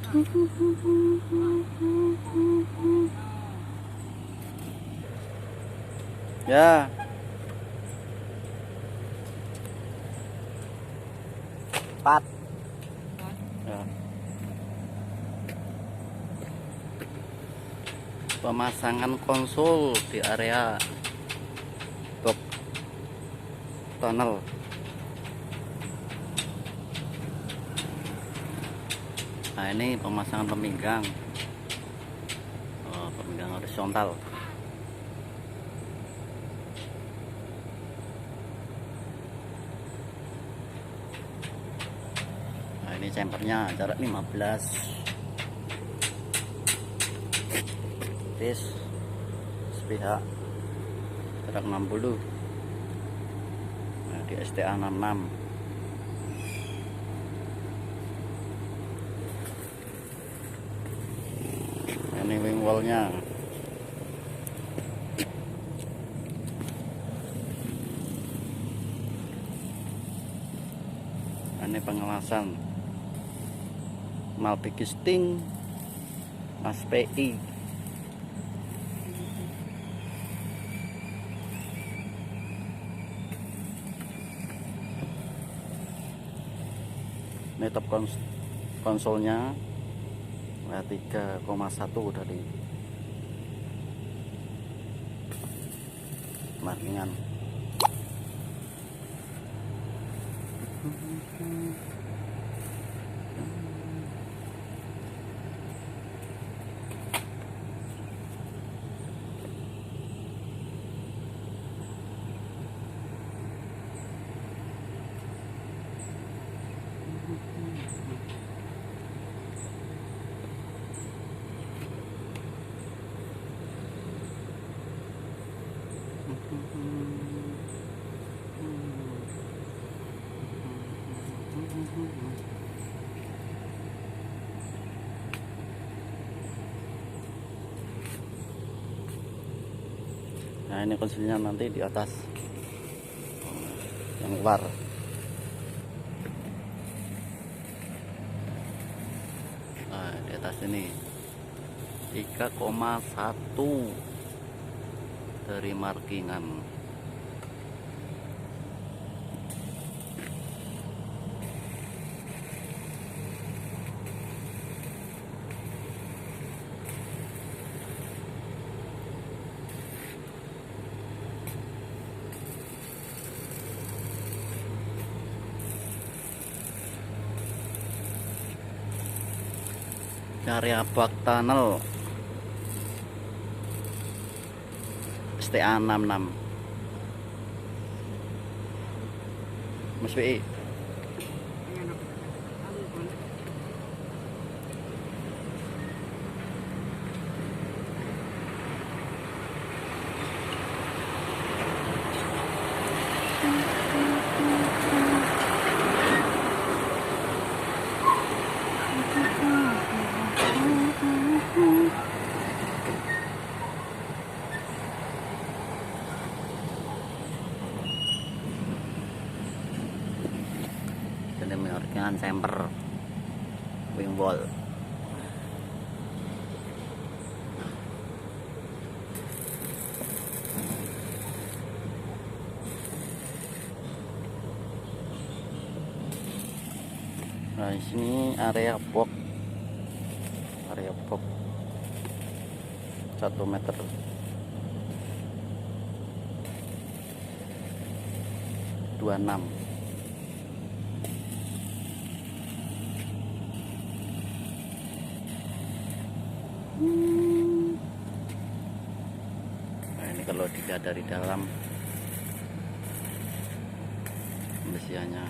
Ya. Empat. Ya. Pemasangan konsol di area box tunnel. Nah, ini pemasangan peminggang, peminggang horizontal. Nah, ini chambernya jarak 15, tis sepihak jarak 60. Nah, di STA 66. Ini wing wallnya. Ini pengawasan multi-casting Mas PI. Ini top konsolnya 3,1 dari markingan. Nah, ini konsolnya nanti di atas yang luar. Nah, di atas ini 3,1 dari markingan. Area bak tunnel STA 66 Mas WI. Ini markingan chamber wing wall. Nah, di sini area box 1 meter. Nah, ini kalau dilihat dari dalam pembersihannya.